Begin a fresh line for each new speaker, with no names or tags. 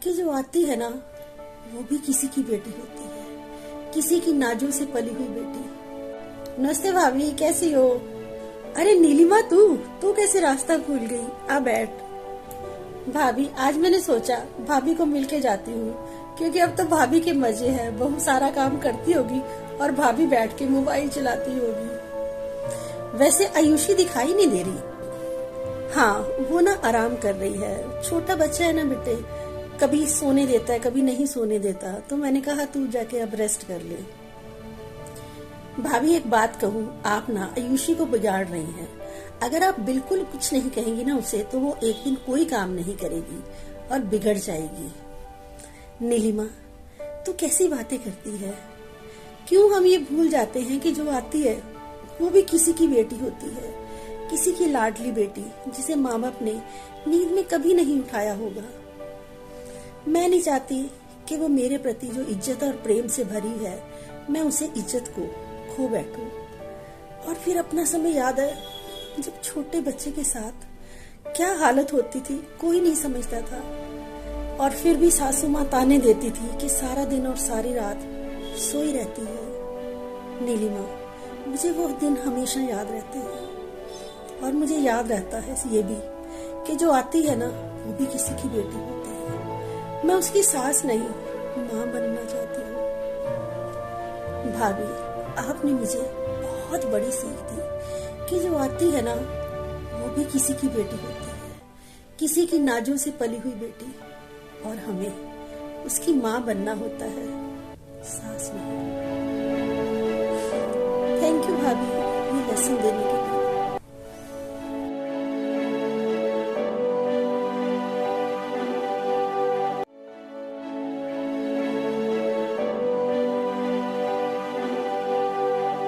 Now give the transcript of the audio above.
कि जो आती है ना वो भी किसी की बेटी होती है, किसी की नाजों से पली हुई बेटी। नमस्ते भाभी, कैसी हो? अरे नीलिमा, तू कैसे रास्ता भूल गई? आ बैठ। भाभी, आज मैंने सोचा भाभी को मिलके जाती हूँ, क्योंकि अब तो भाभी के मजे हैं। बहू सारा काम करती होगी और भाभी बैठ के मोबाइल चलाती होगी। वैसे आयुषी दिखाई नहीं दे रही। हाँ, वो ना आराम कर रही है। छोटा बच्चा है ना बेटे, कभी सोने देता है, कभी नहीं सोने देता। तो मैंने कहा तू जाके अब रेस्ट कर ले। भाभी, एक बात कहूँ, आप ना आयुषी को बिगाड़ रही हैं। अगर आप बिल्कुल कुछ नहीं कहेंगी ना उसे, तो वो एक दिन कोई काम नहीं करेगी और बिगड़ जाएगी। नीलिमा, तू कैसी बातें करती है? क्यों हम ये भूल जाते हैं कि जो आती है वो भी किसी की बेटी होती है, किसी की लाडली बेटी, जिसे माँ बाप ने नींद में कभी नहीं उठाया होगा। मैं नहीं चाहती कि वो मेरे प्रति जो इज्जत और प्रेम से भरी है, मैं उसे इज्जत को खो बैठूं। और फिर अपना समय याद है जब छोटे बच्चे के साथ क्या हालत होती थी, कोई नहीं समझता था। और फिर भी सासू माँ ताने देती थी कि सारा दिन और सारी रात सोई रहती है। नीलिमा, मुझे वो दिन हमेशा याद रहते हैं। और मुझे याद रहता है ये भी कि जो आती है ना वो भी किसी की बेटी होती है। मैं उसकी सास नहीं, माँ बनना चाहती हूँ। भाभी, आपने मुझे बहुत बड़ी सीख दी कि जो आती है ना वो भी किसी की बेटी होती है, किसी की नाजों से पली हुई बेटी। और हमें उसकी माँ बनना होता है, सास नहीं। थैंक यू भाभी, ये लेसन देने के लिए।